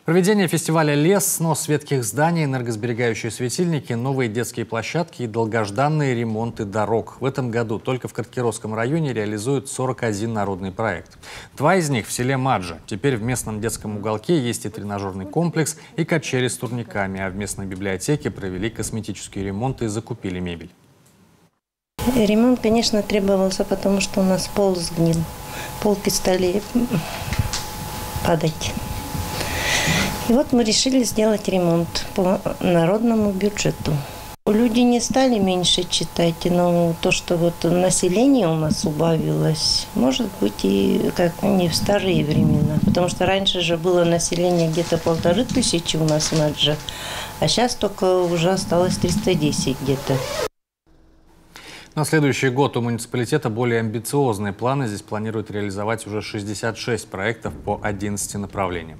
Проведение фестиваля «Лес», снос ветхих зданий, энергосберегающие светильники, новые детские площадки и долгожданные ремонты дорог. В этом году только в Карткировском районе реализуют 41 народный проект. 2 из них в селе Маджа. Теперь в местном детском уголке есть и тренажерный комплекс, и качели с турниками, а в местной библиотеке провели косметические ремонты и закупили мебель. Ремонт, конечно, требовался, потому что у нас пол сгнил. Полки стали падать. И вот мы решили сделать ремонт по народному бюджету. Люди не стали меньше читать, но то, что вот население у нас убавилось, может быть и как не в старые времена. Потому что раньше же было население где-то 1500 у нас в Мадже, а сейчас только уже осталось 310 где-то. На следующий год у муниципалитета более амбициозные планы. Здесь планируют реализовать уже 66 проектов по 11 направлениям.